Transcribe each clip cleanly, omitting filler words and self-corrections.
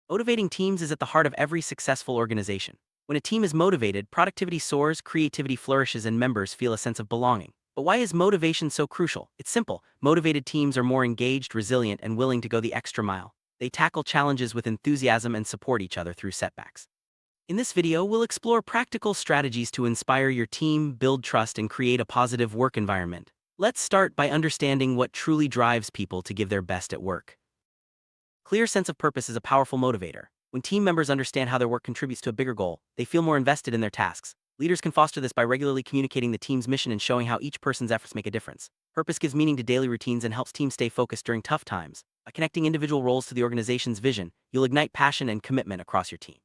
Motivating teams is at the heart of every successful organization. When a team is motivated, productivity soars, creativity flourishes, and members feel a sense of belonging. But why is motivation so crucial? It's simple. Motivated teams are more engaged, resilient, and willing to go the extra mile. They tackle challenges with enthusiasm and support each other through setbacks. In this video, we'll explore practical strategies to inspire your team, build trust, and create a positive work environment. Let's start by understanding what truly drives people to give their best at work. Clear sense of purpose is a powerful motivator. When team members understand how their work contributes to a bigger goal, they feel more invested in their tasks. Leaders can foster this by regularly communicating the team's mission and showing how each person's efforts make a difference. Purpose gives meaning to daily routines and helps teams stay focused during tough times. By connecting individual roles to the organization's vision, you'll ignite passion and commitment across your team.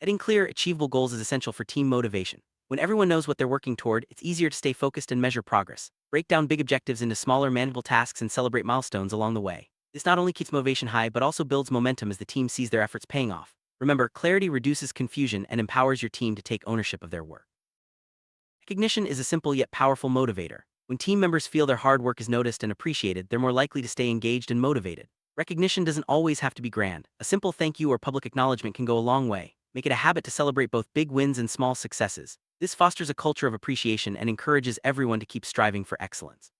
Setting clear, achievable goals is essential for team motivation. When everyone knows what they're working toward, it's easier to stay focused and measure progress. Break down big objectives into smaller, manageable tasks and celebrate milestones along the way. This not only keeps motivation high but also builds momentum as the team sees their efforts paying off. Remember, clarity reduces confusion and empowers your team to take ownership of their work. Recognition is a simple yet powerful motivator. When team members feel their hard work is noticed and appreciated, they're more likely to stay engaged and motivated. Recognition doesn't always have to be grand. A simple thank you or public acknowledgement can go a long way. Make it a habit to celebrate both big wins and small successes. This fosters a culture of appreciation and encourages everyone to keep striving for excellence.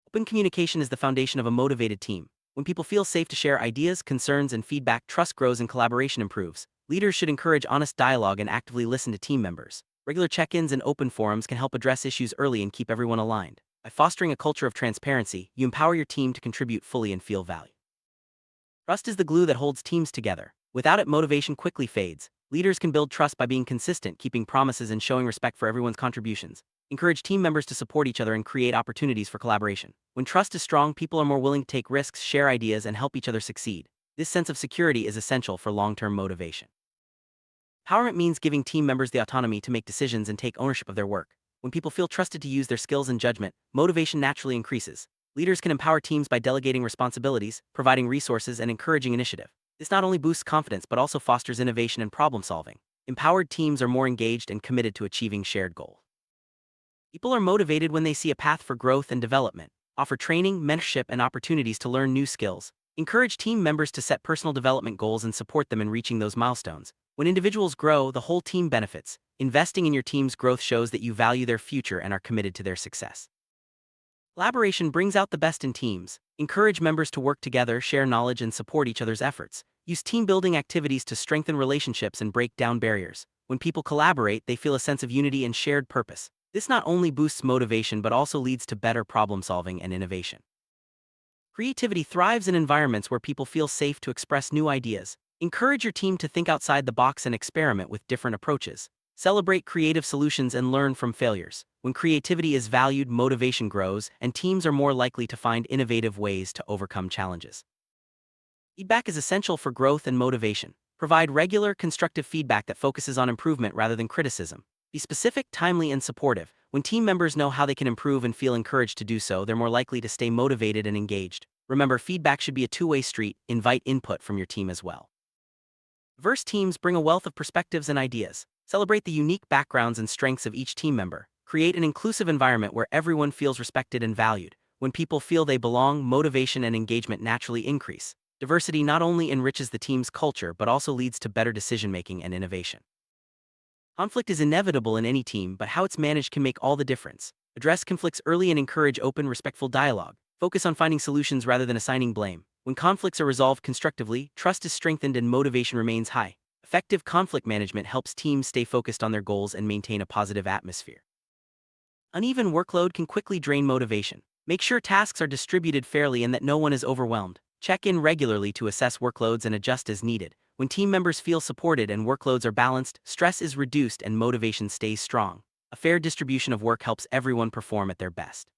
Open communication is the foundation of a motivated team. When people feel safe to share ideas, concerns, and feedback, trust grows and collaboration improves. Leaders should encourage honest dialogue and actively listen to team members. Regular check-ins and open forums can help address issues early and keep everyone aligned. By fostering a culture of transparency, you empower your team to contribute fully and feel valued. Trust is the glue that holds teams together. Without it, motivation quickly fades. Leaders can build trust by being consistent, keeping promises, and showing respect for everyone's contributions. Encourage team members to support each other and create opportunities for collaboration. When trust is strong, people are more willing to take risks, share ideas, and help each other succeed. This sense of security is essential for long-term motivation. Empowerment means giving team members the autonomy to make decisions and take ownership of their work. When people feel trusted to use their skills and judgment, motivation naturally increases. Leaders can empower teams by delegating responsibilities, providing resources, and encouraging initiative. This not only boosts confidence but also fosters innovation and problem-solving. Empowered teams are more engaged and committed to achieving shared goals. People are motivated when they see a path for growth and development. Offer training, mentorship, and opportunities to learn new skills. Encourage team members to set personal development goals and support them in reaching those milestones. When individuals grow, the whole team benefits. Investing in your team's growth shows that you value their future and are committed to their success. Collaboration brings out the best in teams. Encourage members to work together, share knowledge, and support each other's efforts. Use team-building activities to strengthen relationships and break down barriers. When people collaborate, they feel a sense of unity and shared purpose. This not only boosts motivation but also leads to better problem-solving and innovation. Creativity thrives in environments where people feel safe to express new ideas. Encourage your team to think outside the box and experiment with different approaches. Celebrate creative solutions and learn from failures. When creativity is valued, motivation grows, and teams are more likely to find innovative ways to overcome challenges. Feedback is essential for growth and motivation. Provide regular, constructive feedback that focuses on improvement rather than criticism. Be specific, timely, and supportive. When team members know how they can improve and feel encouraged to do so, they're more likely to stay motivated and engaged. Remember, feedback should be a two-way street. Invite input from your team as well. Diverse teams bring a wealth of perspectives and ideas. Celebrate the unique backgrounds and strengths of each team member. Create an inclusive environment where everyone feels respected and valued. When people feel they belong, motivation and engagement naturally increase. Diversity not only enriches the team's culture but also leads to better decision-making and innovation. Conflict is inevitable in any team, but how it's managed can make all the difference. Address conflicts early and encourage open, respectful dialogue. Focus on finding solutions rather than assigning blame. When conflicts are resolved constructively, trust is strengthened and motivation remains high. Effective conflict management helps teams stay focused on their goals and maintain a positive atmosphere. Uneven workload can quickly drain motivation. Make sure tasks are distributed fairly and that no one is overwhelmed. Check in regularly to assess workloads and adjust as needed. When team members feel supported and workloads are balanced, stress is reduced and motivation stays strong. A fair distribution of work helps everyone perform at their best.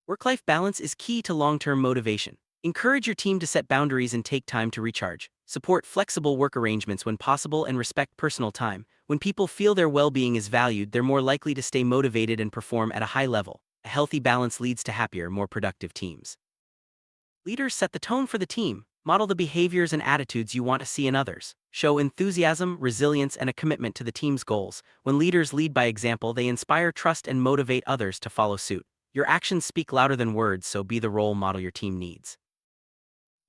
Work-life balance is key to long-term motivation. Encourage your team to set boundaries and take time to recharge. Support flexible work arrangements when possible and respect personal time. When people feel their well-being is valued, they're more likely to stay motivated and perform at a high level. A healthy balance leads to happier, more productive teams. Leaders set the tone for the team. Model the behaviors and attitudes you want to see in others. Show enthusiasm, resilience, and a commitment to the team's goals. When leaders lead by example, they inspire trust and motivate others to follow suit. Your actions speak louder than words, so be the role model your team needs.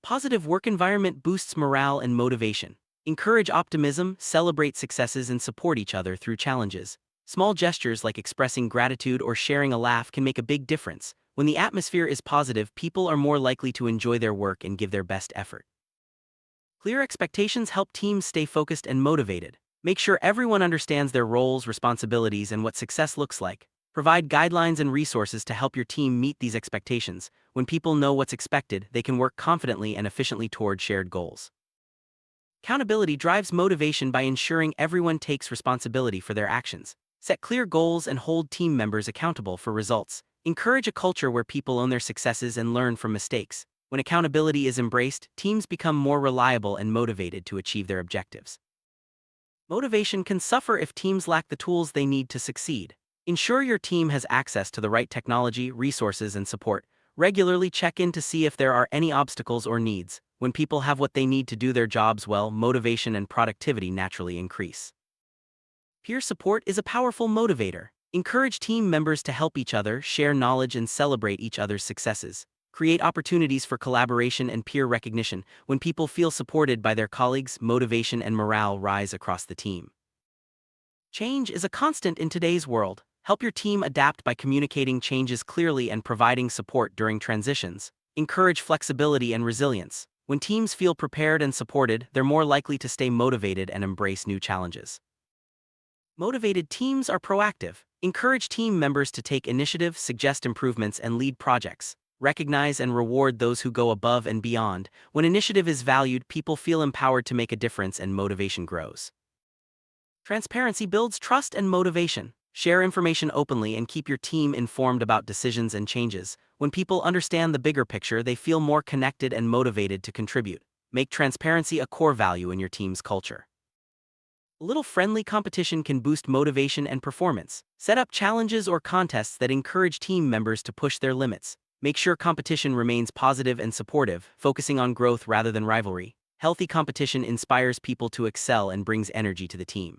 Positive work environment boosts morale and motivation. Encourage optimism, celebrate successes, and support each other through challenges. Small gestures like expressing gratitude or sharing a laugh can make a big difference. When the atmosphere is positive, people are more likely to enjoy their work and give their best effort. Clear expectations help teams stay focused and motivated. Make sure everyone understands their roles, responsibilities, and what success looks like. Provide guidelines and resources to help your team meet these expectations. When people know what's expected, they can work confidently and efficiently toward shared goals. Accountability drives motivation by ensuring everyone takes responsibility for their actions. Set clear goals and hold team members accountable for results. Encourage a culture where people own their successes and learn from mistakes. When accountability is embraced, teams become more reliable and motivated to achieve their objectives. Motivation can suffer if teams lack the tools they need to succeed. Ensure your team has access to the right technology, resources, and support. Regularly check in to see if there are any obstacles or needs. When people have what they need to do their jobs well, motivation and productivity naturally increase. Peer support is a powerful motivator. Encourage team members to help each other, share knowledge, and celebrate each other's successes. Create opportunities for collaboration and peer recognition. When people feel supported by their colleagues, motivation and morale rise across the team. Change is a constant in today's world. Help your team adapt by communicating changes clearly and providing support during transitions. Encourage flexibility and resilience. When teams feel prepared and supported, they're more likely to stay motivated and embrace new challenges. Motivated teams are proactive. Encourage team members to take initiative, suggest improvements, and lead projects. Recognize and reward those who go above and beyond. When initiative is valued, people feel empowered to make a difference and motivation grows. Transparency builds trust and motivation. Share information openly and keep your team informed about decisions and changes. When people understand the bigger picture, they feel more connected and motivated to contribute. Make transparency a core value in your team's culture. A little friendly competition can boost motivation and performance. Set up challenges or contests that encourage team members to push their limits. Make sure competition remains positive and supportive, focusing on growth rather than rivalry. Healthy competition inspires people to excel and brings energy to the team.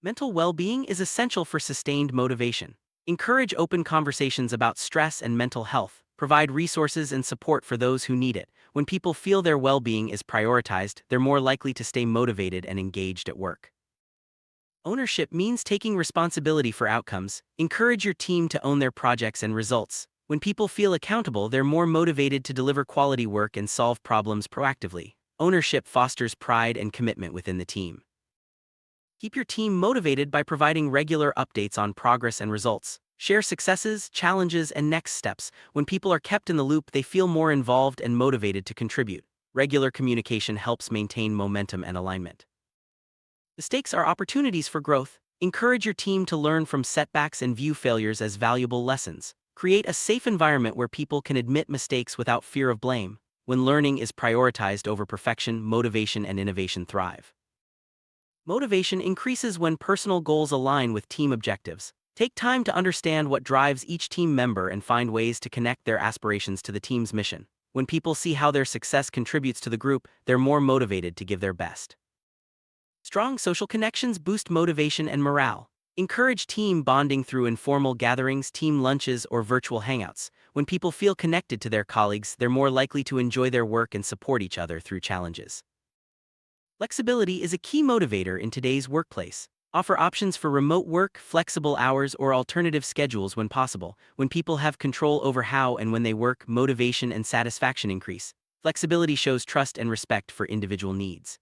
Mental well-being is essential for sustained motivation. Encourage open conversations about stress and mental health. Provide resources and support for those who need it. When people feel their well-being is prioritized, they're more likely to stay motivated and engaged at work. Ownership means taking responsibility for outcomes. Encourage your team to own their projects and results. When people feel accountable, they're more motivated to deliver quality work and solve problems proactively. Ownership fosters pride and commitment within the team. Keep your team motivated by providing regular updates on progress and results. Share successes, challenges, and next steps. When people are kept in the loop, they feel more involved and motivated to contribute. Regular communication helps maintain momentum and alignment. Mistakes are opportunities for growth. Encourage your team to learn from setbacks and view failures as valuable lessons. Create a safe environment where people can admit mistakes without fear of blame. When learning is prioritized over perfection, motivation and innovation thrive. Motivation increases when personal goals align with team objectives. Take time to understand what drives each team member and find ways to connect their aspirations to the team's mission. When people see how their success contributes to the group, they're more motivated to give their best. Strong social connections boost motivation and morale. Encourage team bonding through informal gatherings, team lunches, or virtual hangouts. When people feel connected to their colleagues, they're more likely to enjoy their work and support each other through challenges. Flexibility is a key motivator in today's workplace. Offer options for remote work, flexible hours, or alternative schedules when possible. When people have control over how and when they work, motivation and satisfaction increase. Flexibility shows trust and respect for individual needs.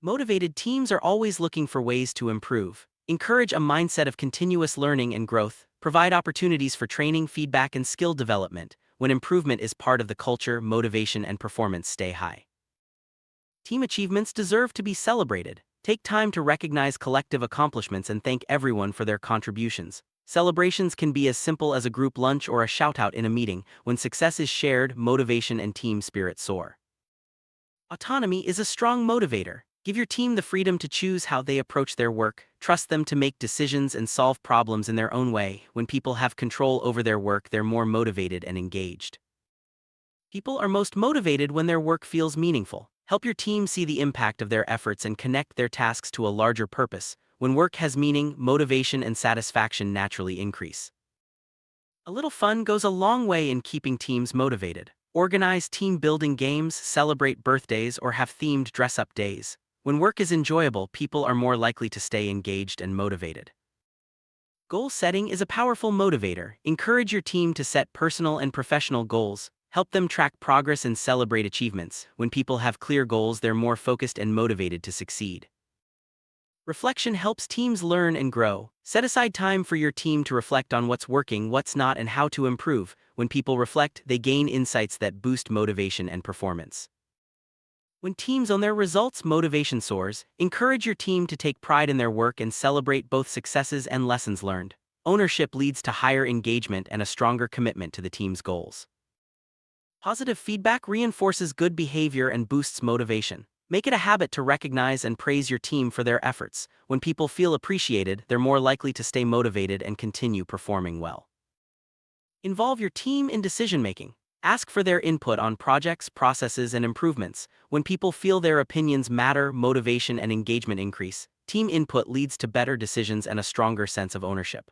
Motivated teams are always looking for ways to improve. Encourage a mindset of continuous learning and growth. Provide opportunities for training, feedback, and skill development. When improvement is part of the culture, motivation and performance stay high. Team achievements deserve to be celebrated. Take time to recognize collective accomplishments and thank everyone for their contributions. Celebrations can be as simple as a group lunch or a shout-out in a meeting. When success is shared, motivation and team spirit soar. Autonomy is a strong motivator. Give your team the freedom to choose how they approach their work. Trust them to make decisions and solve problems in their own way. When people have control over their work, they're more motivated and engaged. People are most motivated when their work feels meaningful. Help your team see the impact of their efforts and connect their tasks to a larger purpose. When work has meaning, motivation and satisfaction naturally increase. A little fun goes a long way in keeping teams motivated. Organize team-building games, celebrate birthdays, or have themed dress-up days. When work is enjoyable, people are more likely to stay engaged and motivated. Goal setting is a powerful motivator. Encourage your team to set personal and professional goals. Help them track progress and celebrate achievements. When people have clear goals, they're more focused and motivated to succeed. Reflection helps teams learn and grow. Set aside time for your team to reflect on what's working, what's not, and how to improve. When people reflect, they gain insights that boost motivation and performance. When teams own their results, motivation soars. Encourage your team to take pride in their work and celebrate both successes and lessons learned. Ownership leads to higher engagement and a stronger commitment to the team's goals. Positive feedback reinforces good behavior and boosts motivation. Make it a habit to recognize and praise your team for their efforts. When people feel appreciated, they're more likely to stay motivated and continue performing well. Involve your team in decision-making. Ask for their input on projects, processes, and improvements. When people feel their opinions matter, motivation and engagement increase. Team input leads to better decisions and a stronger sense of ownership.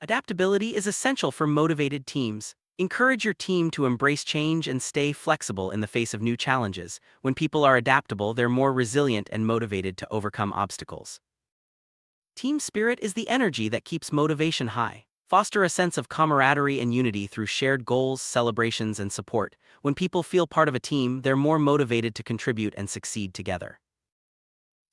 Adaptability is essential for motivated teams. Encourage your team to embrace change and stay flexible in the face of new challenges. When people are adaptable, they're more resilient and motivated to overcome obstacles. Team spirit is the energy that keeps motivation high. Foster a sense of camaraderie and unity through shared goals, celebrations, and support. When people feel part of a team, they're more motivated to contribute and succeed together.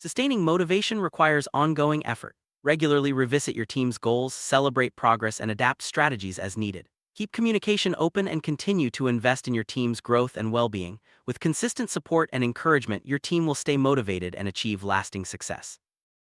Sustaining motivation requires ongoing effort. Regularly revisit your team's goals, celebrate progress, and adapt strategies as needed. Keep communication open and continue to invest in your team's growth and well-being. With consistent support and encouragement, your team will stay motivated and achieve lasting success.